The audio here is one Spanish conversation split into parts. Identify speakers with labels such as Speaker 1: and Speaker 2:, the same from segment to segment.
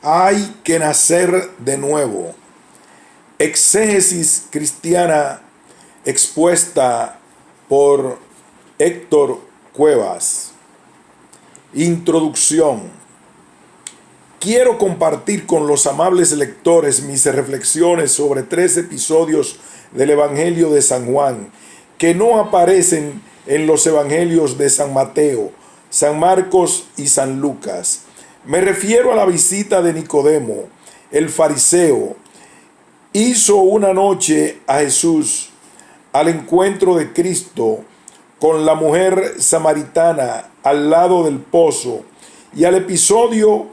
Speaker 1: Hay que nacer de nuevo. Exégesis cristiana expuesta por Héctor Cuevas. Introducción. Quiero compartir con los amables lectores mis reflexiones sobre 3 episodios del Evangelio de San Juan que no aparecen en los Evangelios de San Mateo, San Marcos y San Lucas. Me refiero a la visita de Nicodemo, el fariseo. Hizo una noche a Jesús al encuentro de Cristo con la mujer samaritana al lado del pozo y al episodio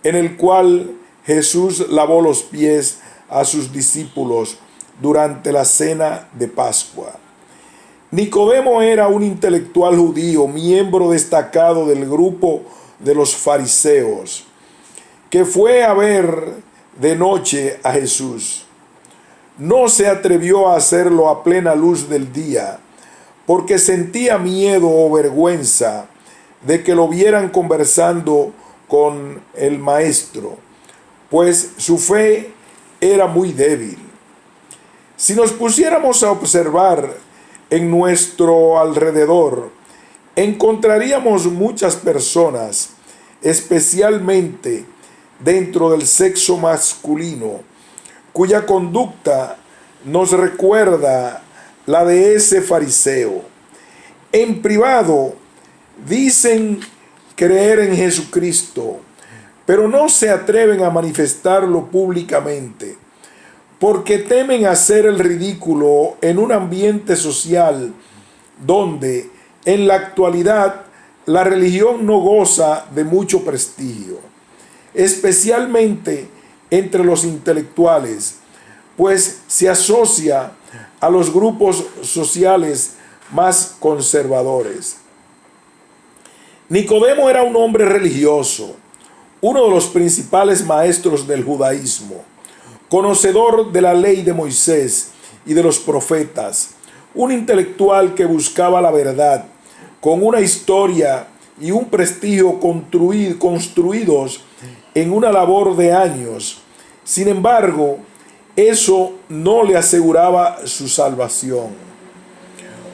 Speaker 1: en el cual Jesús lavó los pies a sus discípulos durante la cena de Pascua. Nicodemo era un intelectual judío, miembro destacado del grupo de los fariseos, que fue a ver de noche a Jesús. No se atrevió a hacerlo a plena luz del día, porque sentía miedo o vergüenza de que lo vieran conversando con el maestro, pues su fe era muy débil. Si nos pusiéramos a observar en nuestro alrededor, encontraríamos muchas personas, especialmente dentro del sexo masculino, cuya conducta nos recuerda la de ese fariseo. En privado dicen creer en Jesucristo, pero no se atreven a manifestarlo públicamente, porque temen hacer el ridículo en un ambiente social donde en la actualidad la religión no goza de mucho prestigio, especialmente entre los intelectuales, pues se asocia a los grupos sociales más conservadores. Nicodemo era un hombre religioso, uno de los principales maestros del judaísmo, conocedor de la ley de Moisés y de los profetas, un intelectual que buscaba la verdad, con una historia y un prestigio construidos en una labor de años. Sin embargo, eso no le aseguraba su salvación.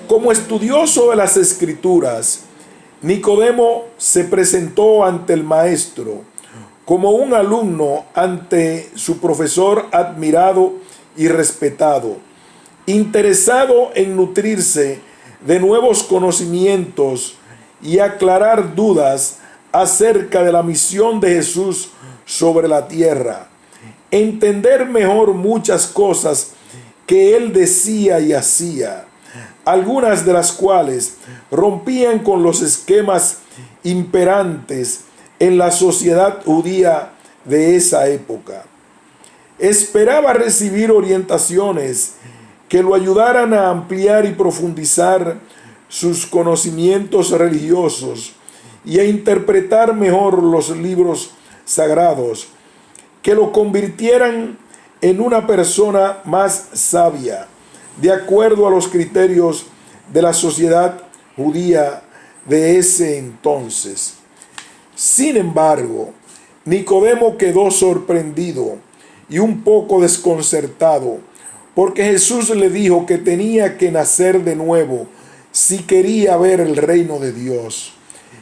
Speaker 1: Como estudioso de las Escrituras, Nicodemo se presentó ante el maestro como un alumno ante su profesor admirado y respetado, interesado en nutrirse de nuevos conocimientos y aclarar dudas acerca de la misión de Jesús sobre la tierra, entender mejor muchas cosas que él decía y hacía, algunas de las cuales rompían con los esquemas imperantes en la sociedad judía de esa época. Esperaba recibir orientaciones que lo ayudaran a ampliar y profundizar sus conocimientos religiosos y a interpretar mejor los libros sagrados, que lo convirtieran en una persona más sabia, de acuerdo a los criterios de la sociedad judía de ese entonces. Sin embargo, Nicodemo quedó sorprendido y un poco desconcertado, porque Jesús le dijo que tenía que nacer de nuevo si quería ver el reino de Dios,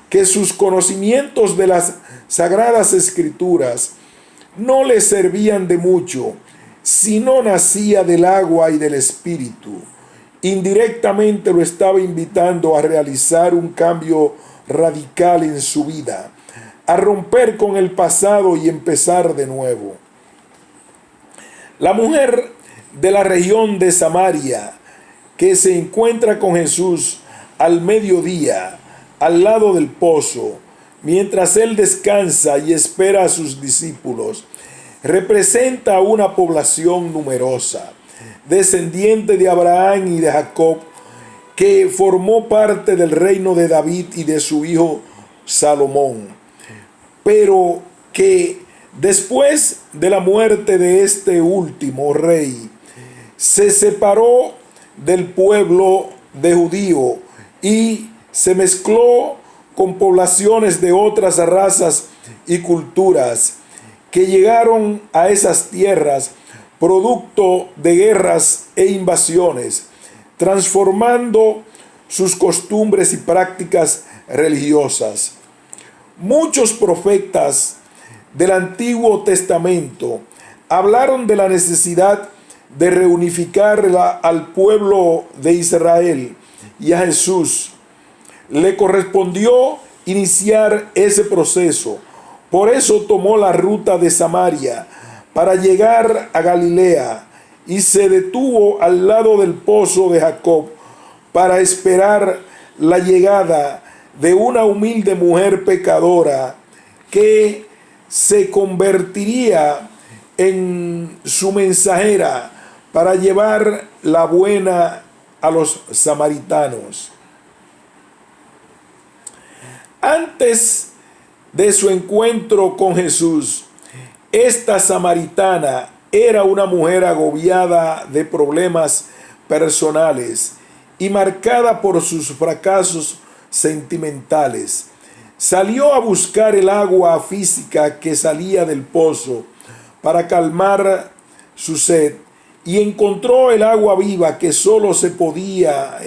Speaker 1: que sus conocimientos de las Sagradas Escrituras no le servían de mucho si no nacía del agua y del Espíritu. Indirectamente lo estaba invitando a realizar un cambio radical en su vida, a romper con el pasado y empezar de nuevo. La mujer de la región de Samaria, que se encuentra con Jesús al mediodía, al lado del pozo, mientras él descansa y espera a sus discípulos, representa una población numerosa, descendiente de Abraham y de Jacob, que formó parte del reino de David y de su hijo Salomón, pero que después de la muerte de este último rey, se separó del pueblo de judío y se mezcló con poblaciones de otras razas y culturas que llegaron a esas tierras producto de guerras e invasiones, transformando sus costumbres y prácticas religiosas. Muchos profetas del Antiguo Testamento hablaron de la necesidad de reunificar al pueblo de Israel, y a Jesús le correspondió iniciar ese proceso. Por eso tomó la ruta de Samaria para llegar a Galilea y se detuvo al lado del pozo de Jacob para esperar la llegada de una humilde mujer pecadora que se convertiría en su mensajera para llevar la buena a los samaritanos. Antes de su encuentro con Jesús, esta samaritana era una mujer agobiada de problemas personales y marcada por sus fracasos sentimentales. Salió a buscar el agua física que salía del pozo para calmar su sed y encontró el agua viva que solo se podía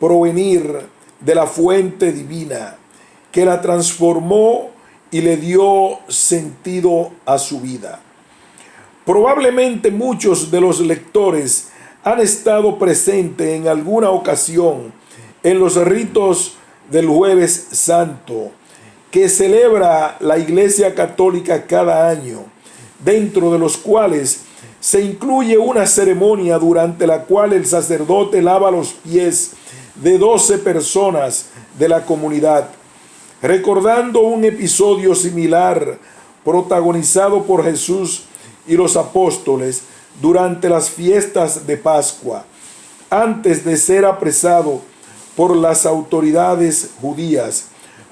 Speaker 1: provenir de la fuente divina, que la transformó y le dio sentido a su vida. Probablemente muchos de los lectores han estado presentes en alguna ocasión en los ritos del Jueves Santo que celebra la Iglesia Católica cada año, dentro de los cuales se incluye una ceremonia durante la cual el sacerdote lava los pies de 12 personas de la comunidad, recordando un episodio similar protagonizado por Jesús y los apóstoles durante las fiestas de Pascua, antes de ser apresado por las autoridades judías,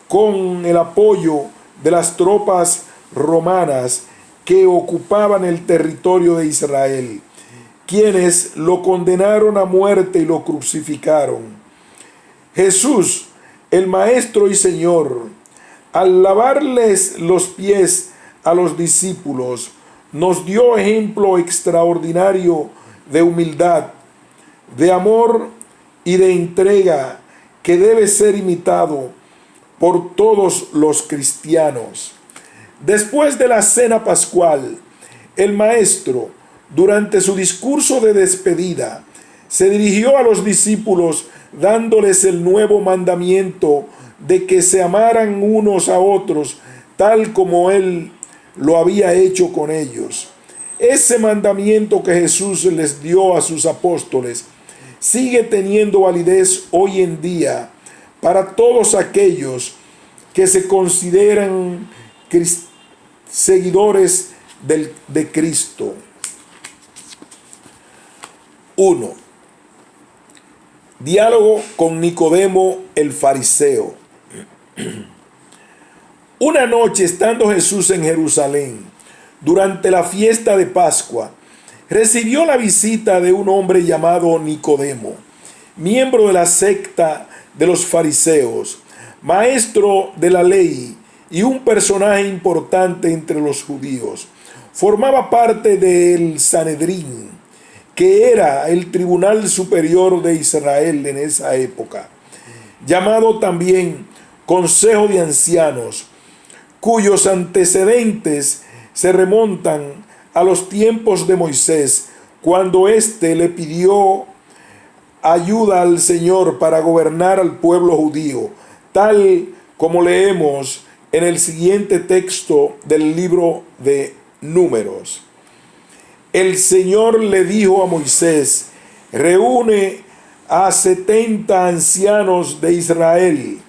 Speaker 1: con el apoyo de las tropas romanas que ocupaban el territorio de Israel, quienes lo condenaron a muerte y lo crucificaron. Jesús, el Maestro y Señor, al lavarles los pies a los discípulos, nos dio ejemplo extraordinario de humildad, de amor y de entrega que debe ser imitado por todos los cristianos. Después de la cena pascual, el Maestro, durante su discurso de despedida, se dirigió a los discípulos dándoles el nuevo mandamiento de que se amaran unos a otros tal como Él lo había hecho con ellos. Ese mandamiento que Jesús les dio a sus apóstoles sigue teniendo validez hoy en día para todos aquellos que se consideran seguidores de Cristo. 1. Diálogo con Nicodemo el fariseo. Una noche, estando Jesús en Jerusalén, durante la fiesta de Pascua, recibió la visita de un hombre llamado Nicodemo, miembro de la secta de los fariseos, maestro de la ley y un personaje importante entre los judíos. Formaba parte del Sanedrín, que era el tribunal superior de Israel en esa época, llamado también Consejo de Ancianos, cuyos antecedentes se remontan a los tiempos de Moisés, cuando éste le pidió ayuda al Señor para gobernar al pueblo judío, tal como leemos en el siguiente texto del libro de Números. El Señor le dijo a Moisés: reúne a 70 ancianos de Israel,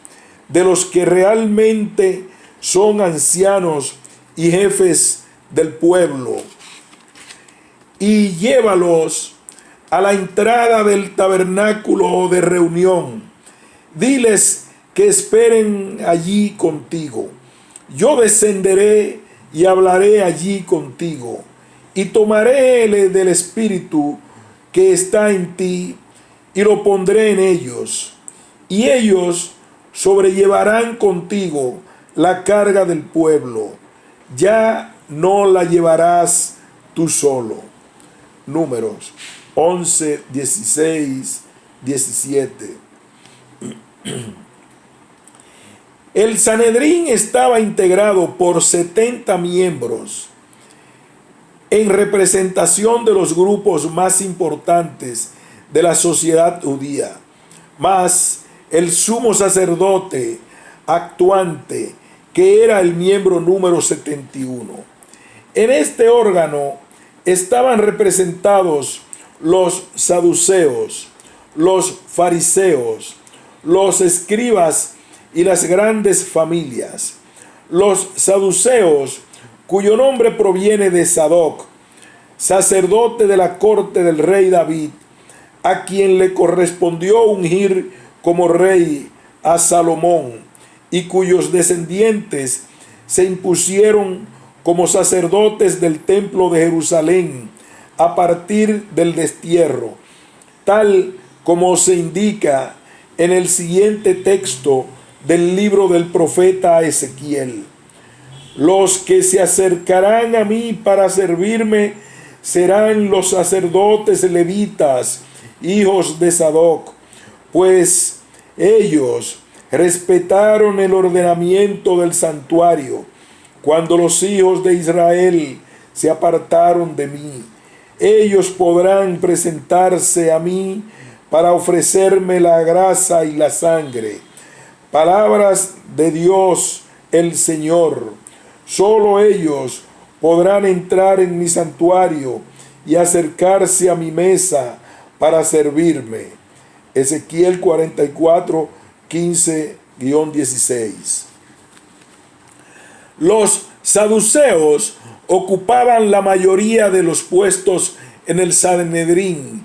Speaker 1: de los que realmente son ancianos y jefes del pueblo, y llévalos a la entrada del tabernáculo de reunión. Diles que esperen allí contigo. Yo descenderé y hablaré allí contigo, y tomaré del Espíritu que está en ti y lo pondré en ellos, y ellos sobrellevarán contigo la carga del pueblo. ya no la llevarás tú solo. Números 11, 16, 17. El Sanedrín estaba integrado por 70 miembros en representación de los grupos más importantes de la sociedad judía, más el sumo sacerdote actuante, que era el miembro número 71. En este órgano estaban representados los saduceos, los fariseos, los escribas y las grandes familias. Los saduceos, cuyo nombre proviene de Sadoc, sacerdote de la corte del rey David, a quien le correspondió ungir como rey a Salomón, y cuyos descendientes se impusieron como sacerdotes del templo de Jerusalén a partir del destierro, tal como se indica en el siguiente texto del libro del profeta Ezequiel. Los que se acercarán a mí para servirme serán los sacerdotes levitas, hijos de Sadoc, pues ellos respetaron el ordenamiento del santuario cuando los hijos de Israel se apartaron de mí. Ellos podrán presentarse a mí para ofrecerme la grasa y la sangre. Palabras de Dios el Señor. Solo ellos podrán entrar en mi santuario y acercarse a mi mesa para servirme. Ezequiel 44, 15-16. Los saduceos ocupaban la mayoría de los puestos en el Sanedrín,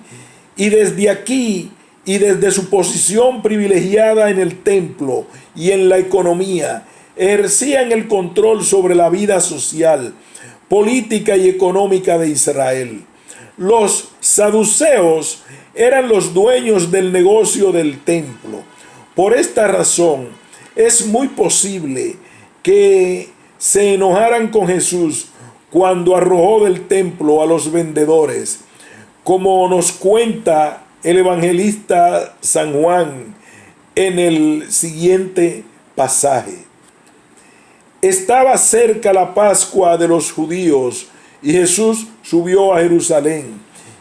Speaker 1: y desde aquí y desde su posición privilegiada en el templo y en la economía, ejercían el control sobre la vida social, política y económica de Israel. Los saduceos eran los dueños del negocio del templo. Por esta razón, es muy posible que se enojaran con Jesús cuando arrojó del templo a los vendedores, como nos cuenta el evangelista San Juan en el siguiente pasaje. Estaba cerca la Pascua de los judíos y Jesús subió a Jerusalén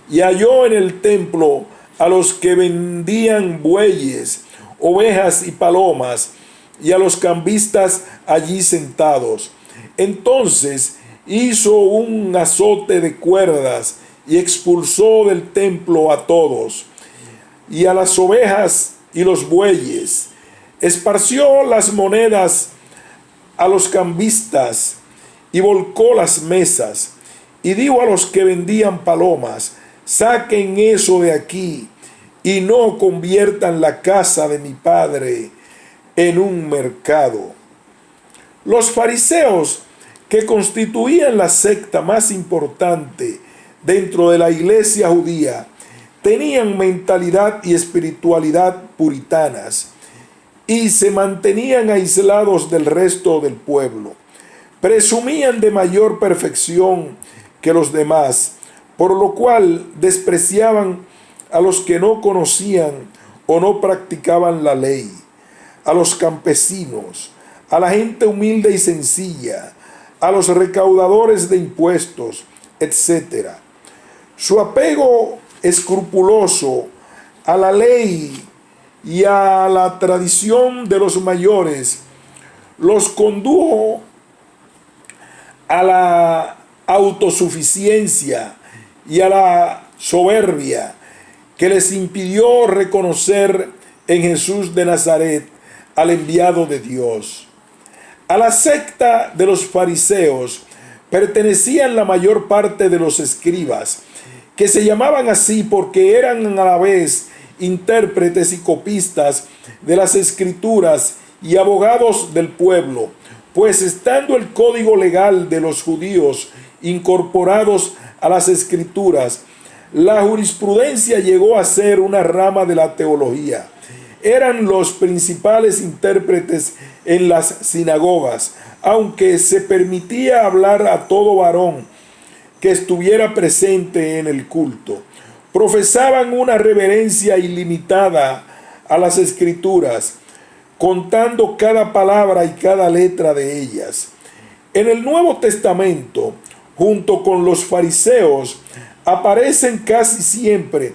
Speaker 1: y halló en el templo a los que vendían bueyes, ovejas y palomas, y a los cambistas allí sentados. Entonces hizo un azote de cuerdas y expulsó del templo a todos, y a las ovejas y los bueyes. Esparció las monedas a los cambistas y volcó las mesas, y dijo a los que vendían palomas: saquen eso de aquí y no conviertan la casa de mi padre en un mercado. Los fariseos, que constituían la secta más importante dentro de la iglesia judía, tenían mentalidad y espiritualidad puritanas y se mantenían aislados del resto del pueblo. Presumían de mayor perfección que los demás, por lo cual despreciaban a los que no conocían o no practicaban la ley, a los campesinos, a la gente humilde y sencilla, a los recaudadores de impuestos, etc. Su apego escrupuloso a la ley y a la tradición de los mayores los condujo a la autosuficiencia y a la soberbia, que les impidió reconocer en Jesús de Nazaret al enviado de Dios. A la secta de los fariseos pertenecían la mayor parte de los escribas, que se llamaban así porque eran a la vez intérpretes y copistas de las escrituras y abogados del pueblo, pues estando el código legal de los judíos incorporados a las escrituras, la jurisprudencia llegó a ser una rama de la teología. Eran los principales intérpretes en las sinagogas, aunque se permitía hablar a todo varón que estuviera presente en el culto. Profesaban una reverencia ilimitada a las Escrituras, contando cada palabra y cada letra de ellas. En el Nuevo Testamento, junto con los fariseos, aparecen casi siempre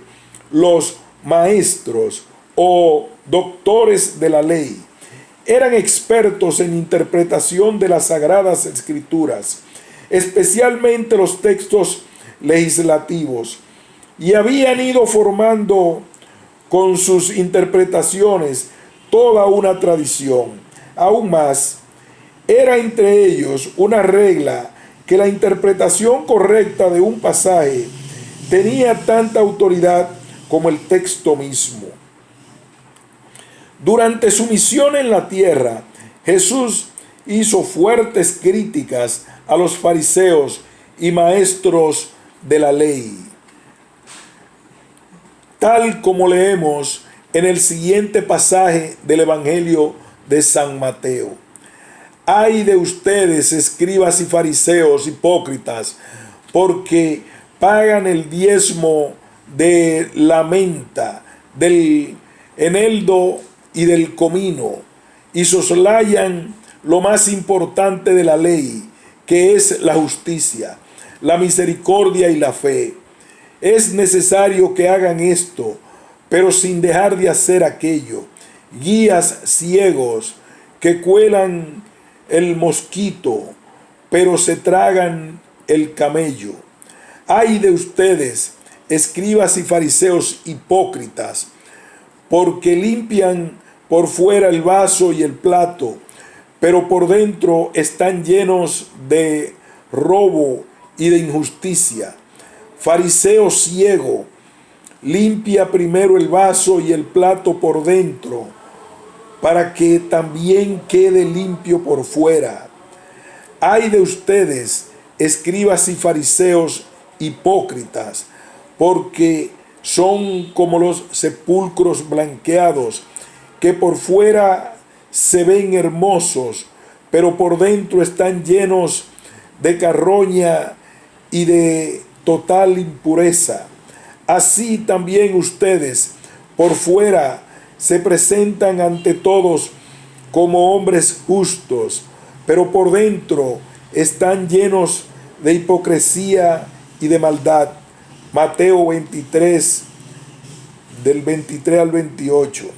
Speaker 1: los maestros o doctores de la ley. Eran expertos en interpretación de las Sagradas Escrituras, especialmente los textos legislativos, y habían ido formando con sus interpretaciones toda una tradición. Aún más, era entre ellos una regla que la interpretación correcta de un pasaje tenía tanta autoridad como el texto mismo. Durante su misión en la tierra, Jesús hizo fuertes críticas a los fariseos y maestros de la ley, tal como leemos en el siguiente pasaje del Evangelio de San Mateo. Ay de ustedes, escribas y fariseos hipócritas, porque pagan el diezmo de la menta, del eneldo y del comino, y soslayan lo más importante de la ley, que es la justicia, la misericordia y la fe. Es necesario que hagan esto, pero sin dejar de hacer aquello. Guías ciegos que cuelan el mosquito, pero se tragan el camello. Ay de ustedes, escribas y fariseos hipócritas, porque limpian por fuera el vaso y el plato, pero por dentro están llenos de robo y de injusticia. Fariseo ciego, limpia primero el vaso y el plato por dentro, para que también quede limpio por fuera. Ay de ustedes, escribas y fariseos hipócritas, porque son como los sepulcros blanqueados, que por fuera se ven hermosos, pero por dentro están llenos de carroña y de total impureza. Así también ustedes por fuera se presentan ante todos como hombres justos, pero por dentro están llenos de hipocresía y de maldad. Mateo 23, del 23 al 28.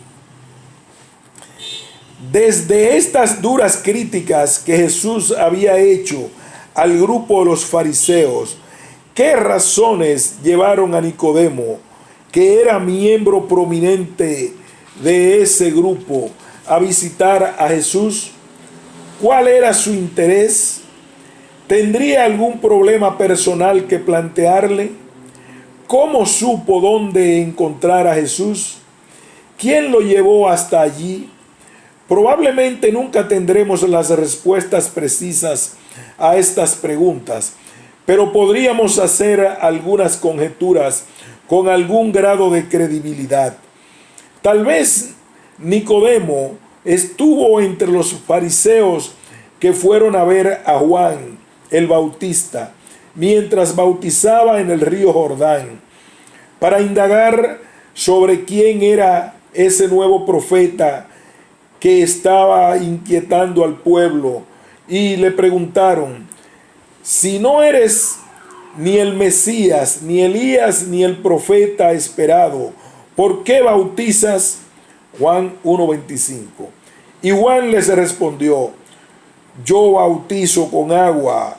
Speaker 1: Desde estas duras críticas que Jesús había hecho al grupo de los fariseos, ¿qué razones llevaron a Nicodemo, que era miembro prominente de ese grupo, a visitar a Jesús? ¿Cuál era su interés? ¿Tendría algún problema personal que plantearle? ¿Cómo supo dónde encontrar a Jesús? ¿Quién lo llevó hasta allí? Probablemente nunca tendremos las respuestas precisas a estas preguntas, pero podríamos hacer algunas conjeturas con algún grado de credibilidad. Tal vez Nicodemo estuvo entre los fariseos que fueron a ver a Juan el Bautista mientras bautizaba en el río Jordán, para indagar sobre quién era ese nuevo profeta que estaba inquietando al pueblo, y le preguntaron: si no eres ni el Mesías, ni Elías, ni el profeta esperado, ¿por qué bautizas? Juan 1:25. Y Juan les respondió: yo bautizo con agua,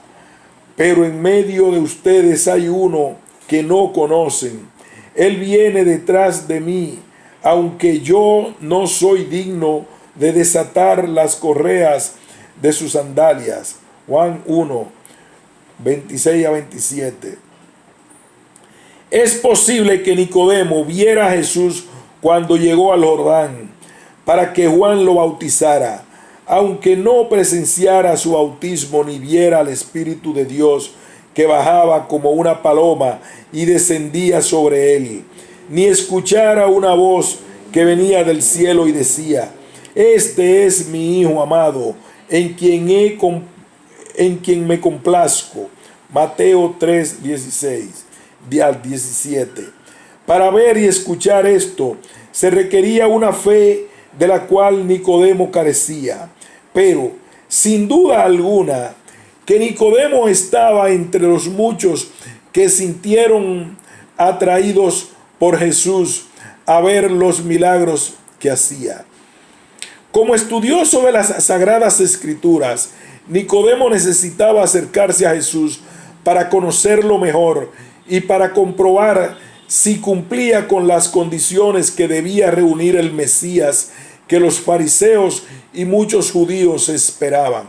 Speaker 1: pero en medio de ustedes hay uno que no conocen. Él viene detrás de mí, aunque yo no soy digno de desatar las correas de sus sandalias. Juan 1:26 a 27. Es posible que Nicodemo viera a Jesús cuando llegó al Jordán para que Juan lo bautizara, aunque no presenciara su bautismo ni viera al Espíritu de Dios que bajaba como una paloma y descendía sobre él, ni escuchara una voz que venía del cielo y decía: Este es mi Hijo amado, en quien me complazco. Mateo 3, 16 al 17. Para ver y escuchar esto, se requería una fe de la cual Nicodemo carecía. Pero, sin duda alguna, que Nicodemo estaba entre los muchos que sintieron atraídos por Jesús a ver los milagros que hacía. Como estudioso de las Sagradas Escrituras, Nicodemo necesitaba acercarse a Jesús para conocerlo mejor y para comprobar si cumplía con las condiciones que debía reunir el Mesías que los fariseos y muchos judíos esperaban.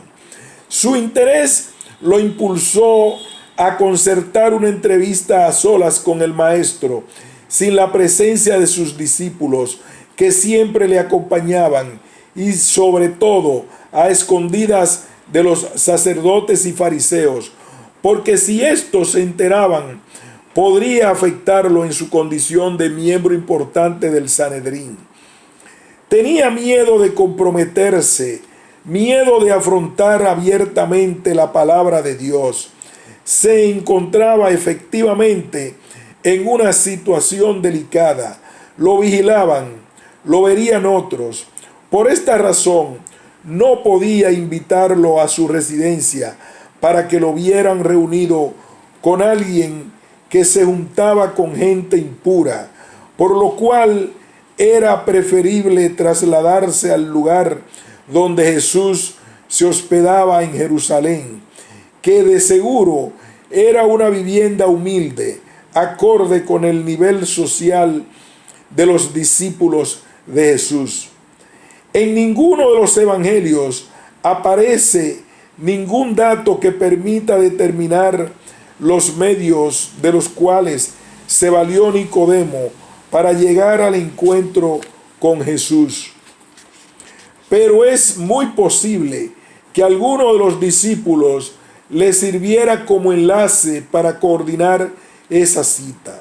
Speaker 1: Su interés lo impulsó a concertar una entrevista a solas con el Maestro, sin la presencia de sus discípulos que siempre le acompañaban, y sobre todo a escondidas de los sacerdotes y fariseos, porque si éstos se enteraban, podría afectarlo en su condición de miembro importante del Sanedrín. Tenía miedo de comprometerse, miedo de afrontar abiertamente la palabra de Dios. Se encontraba efectivamente en una situación delicada. Lo vigilaban, lo verían otros. Por esta razón, no podía invitarlo a su residencia para que lo vieran reunido con alguien que se juntaba con gente impura, por lo cual era preferible trasladarse al lugar donde Jesús se hospedaba en Jerusalén, que de seguro era una vivienda humilde, acorde con el nivel social de los discípulos de Jesús. En ninguno de los evangelios aparece ningún dato que permita determinar los medios de los cuales se valió Nicodemo para llegar al encuentro con Jesús. Pero es muy posible que alguno de los discípulos le sirviera como enlace para coordinar esa cita.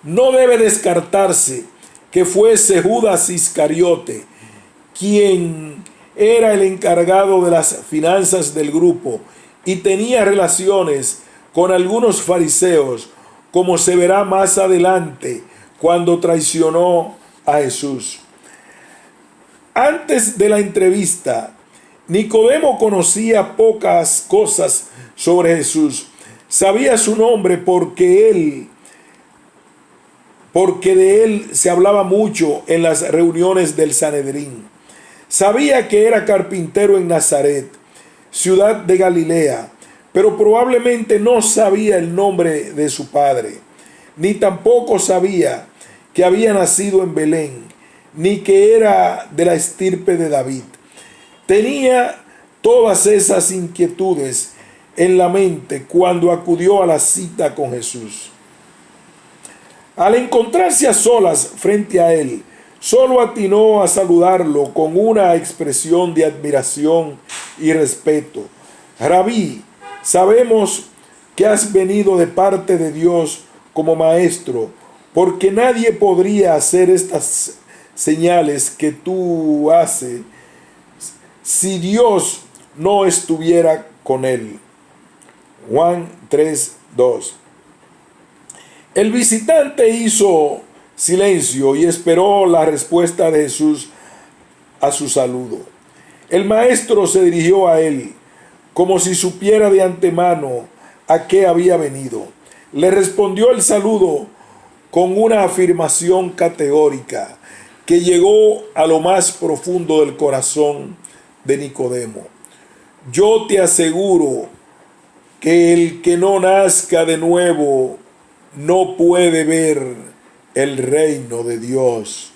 Speaker 1: No debe descartarse que fuese Judas Iscariote, quien era el encargado de las finanzas del grupo y tenía relaciones con algunos fariseos, como se verá más adelante cuando traicionó a Jesús. Antes de la entrevista, Nicodemo conocía pocas cosas sobre Jesús. Sabía su nombre porque de él se hablaba mucho en las reuniones del Sanedrín. Sabía que era carpintero en Nazaret, ciudad de Galilea, pero probablemente no sabía el nombre de su padre, ni tampoco sabía que había nacido en Belén, ni que era de la estirpe de David. Tenía todas esas inquietudes en la mente cuando acudió a la cita con Jesús. Al encontrarse a solas frente a él, solo atinó a saludarlo con una expresión de admiración y respeto. Rabí, sabemos que has venido de parte de Dios como maestro, porque nadie podría hacer estas señales que tú haces si Dios no estuviera con él. Juan 3:2. El visitante hizo silencio y esperó la respuesta de Jesús a su saludo. El maestro se dirigió a él como si supiera de antemano a qué había venido. Le respondió el saludo con una afirmación categórica que llegó a lo más profundo del corazón de Nicodemo. Yo te aseguro que el que no nazca de nuevo no puede ver el reino de Dios.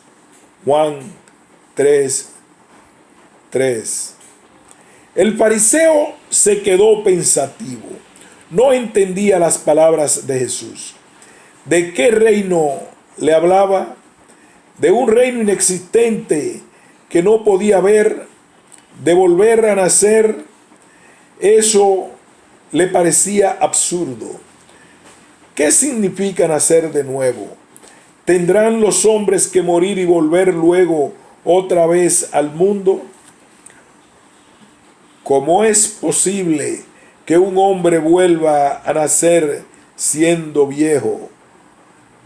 Speaker 1: Juan 3:3. El fariseo se quedó pensativo. No entendía las palabras de Jesús. ¿De qué reino le hablaba? De un reino inexistente que no podía ver, de volver a nacer. Eso le parecía absurdo. ¿Qué significa nacer de nuevo? ¿Tendrán los hombres que morir y volver luego otra vez al mundo? ¿Cómo es posible que un hombre vuelva a nacer siendo viejo?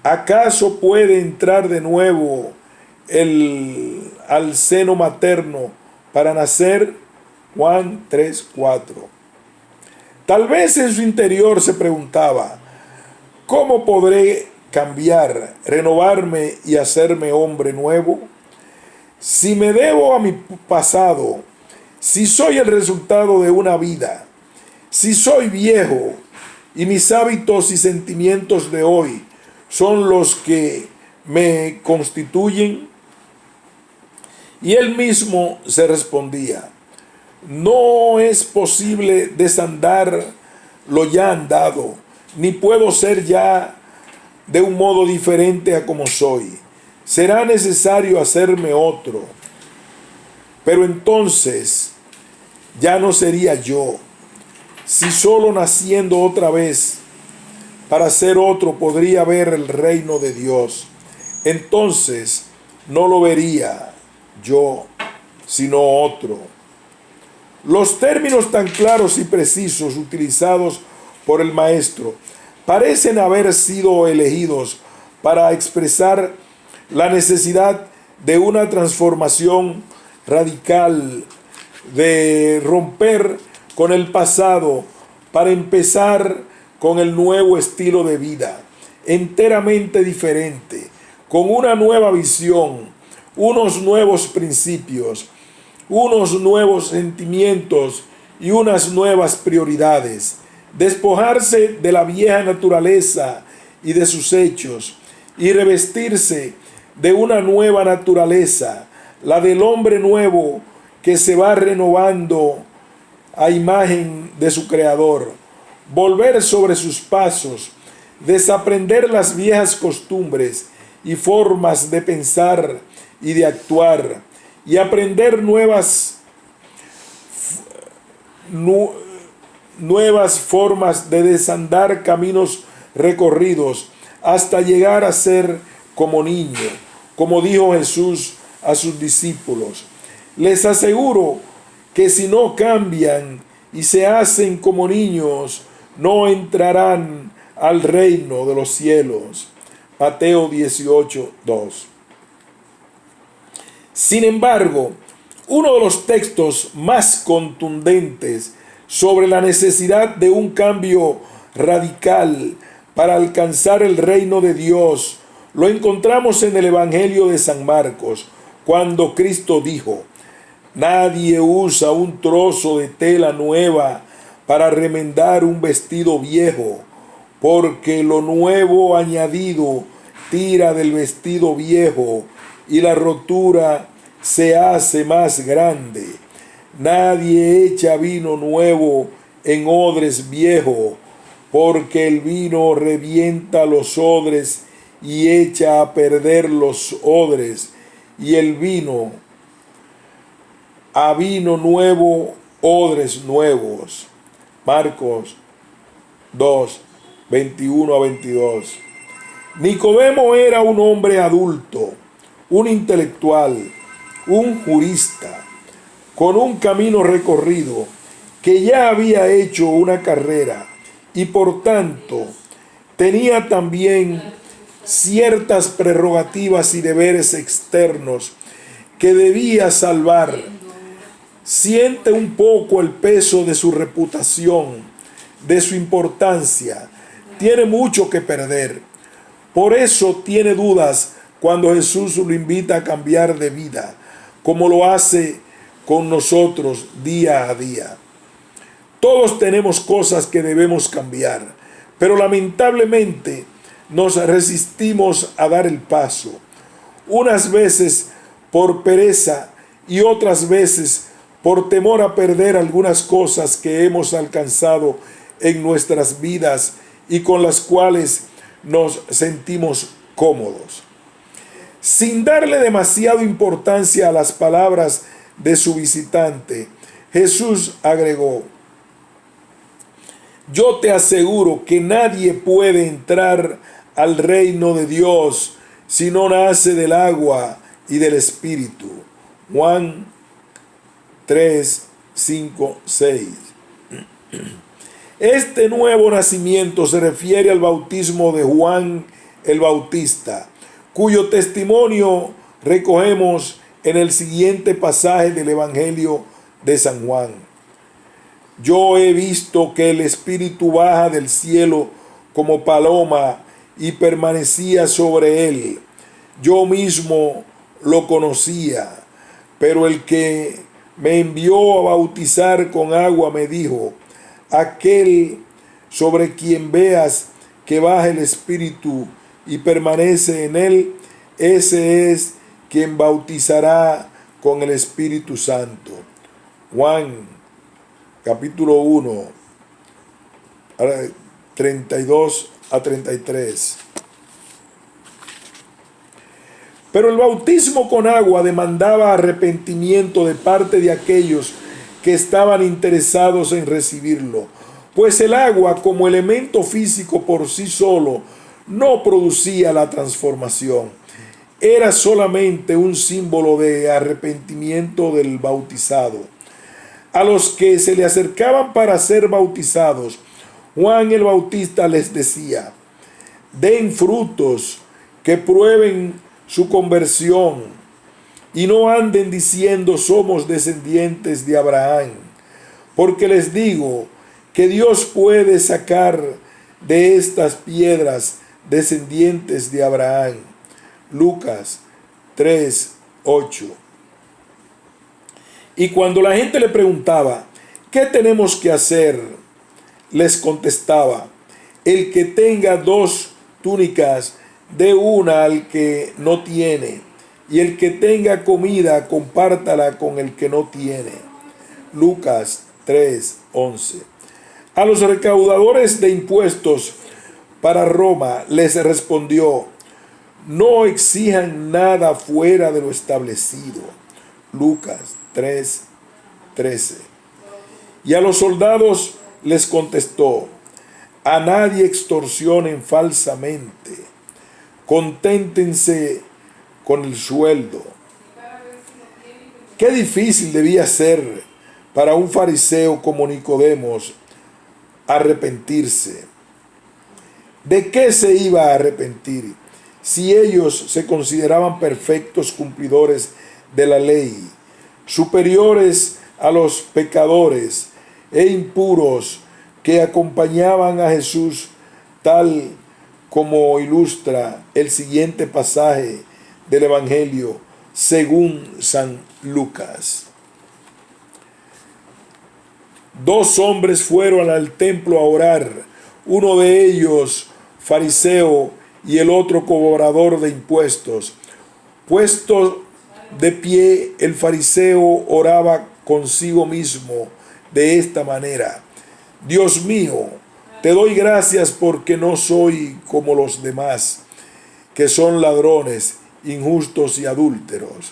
Speaker 1: ¿Acaso puede entrar de nuevo al seno materno para nacer? Juan 3:4. Tal vez en su interior se preguntaba: ¿cómo podré cambiar, renovarme y hacerme hombre nuevo? Si me debo a mi pasado, si soy el resultado de una vida, si soy viejo y mis hábitos y sentimientos de hoy son los que me constituyen. Y él mismo se respondía: no es posible desandar lo ya andado, ni puedo ser ya de un modo diferente a como soy. Será necesario hacerme otro, pero entonces ya no sería yo. Si solo naciendo otra vez para ser otro podría ver el reino de Dios, entonces no lo vería yo, sino otro. Los términos tan claros y precisos utilizados por el maestro parecen haber sido elegidos para expresar la necesidad de una transformación radical, de romper con el pasado para empezar con el nuevo estilo de vida, enteramente diferente, con una nueva visión, unos nuevos principios, unos nuevos sentimientos y unas nuevas prioridades. Despojarse de la vieja naturaleza y de sus hechos y revestirse de una nueva naturaleza, la del hombre nuevo que se va renovando a imagen de su creador. Volver sobre sus pasos, desaprender las viejas costumbres y formas de pensar y de actuar, y aprender nuevas formas de desandar caminos recorridos hasta llegar a ser como niño, como dijo Jesús a sus discípulos. Les aseguro que si no cambian y se hacen como niños, no entrarán al reino de los cielos. Mateo 18:2. Sin embargo, uno de los textos más contundentes sobre la necesidad de un cambio radical para alcanzar el reino de Dios lo encontramos en el Evangelio de San Marcos, cuando Cristo dijo: nadie usa un trozo de tela nueva para remendar un vestido viejo, porque lo nuevo añadido tira del vestido viejo y la rotura se hace más grande. Nadie echa vino nuevo en odres viejos, porque el vino revienta los odres y echa a perder los odres, y el vino a vino nuevo, odres nuevos. Marcos 2:21-22. Nicodemo era un hombre adulto, un intelectual, un jurista, con un camino recorrido, que ya había hecho una carrera y por tanto tenía también ciertas prerrogativas y deberes externos que debía salvar. Siente un poco el peso de su reputación, de su importancia. Tiene mucho que perder. Por eso tiene dudas cuando Jesús lo invita a cambiar de vida, como lo hace con nosotros día a día. Todos tenemos cosas que debemos cambiar, pero lamentablemente nos resistimos a dar el paso. Unas veces por pereza y otras veces por temor a perder algunas cosas que hemos alcanzado en nuestras vidas y con las cuales nos sentimos cómodos. Sin darle demasiada importancia a las palabras de su visitante, Jesús agregó: yo te aseguro que nadie puede entrar al reino de Dios si no nace del agua y del Espíritu. Juan 3, 5, 6. Este nuevo nacimiento se refiere al bautismo de Juan el Bautista, cuyo testimonio recogemos en el siguiente pasaje del Evangelio de San Juan. Yo he visto que el Espíritu baja del cielo como paloma y permanecía sobre él. Yo mismo lo conocía, pero el que me envió a bautizar con agua me dijo: aquel sobre quien veas que baja el Espíritu y permanece en él, ese es quien bautizará con el Espíritu Santo. Juan capítulo 1, 32 a 33. Pero el bautismo con agua demandaba arrepentimiento de parte de aquellos que estaban interesados en recibirlo, pues el agua como elemento físico por sí solo no producía la transformación. Era solamente un símbolo de arrepentimiento del bautizado. A los que se le acercaban para ser bautizados, Juan el Bautista les decía: den frutos que prueben su conversión y no anden diciendo somos descendientes de Abraham, porque les digo que Dios puede sacar de estas piedras descendientes de Abraham. Lucas 3, 8. Y cuando la gente le preguntaba: ¿qué tenemos que hacer?, les contestaba: el que tenga 2 túnicas, dé una al que no tiene, y el que tenga comida, compártala con el que no tiene. Lucas 3, 11. A los recaudadores de impuestos para Roma les respondió: no exijan nada fuera de lo establecido. Lucas 3, 13. Y a los soldados les contestó: a nadie extorsionen falsamente, conténtense con el sueldo. Qué difícil debía ser para un fariseo como Nicodemos arrepentirse. ¿De qué se iba a arrepentir si ellos se consideraban perfectos cumplidores de la ley, superiores a los pecadores e impuros que acompañaban a Jesús, tal como ilustra el siguiente pasaje del Evangelio según San Lucas? 2 hombres fueron al templo a orar, uno de ellos fariseo y el otro cobrador de impuestos. Puesto de pie, el fariseo oraba consigo mismo de esta manera: Dios mío, te doy gracias porque no soy como los demás, que son ladrones, injustos y adúlteros,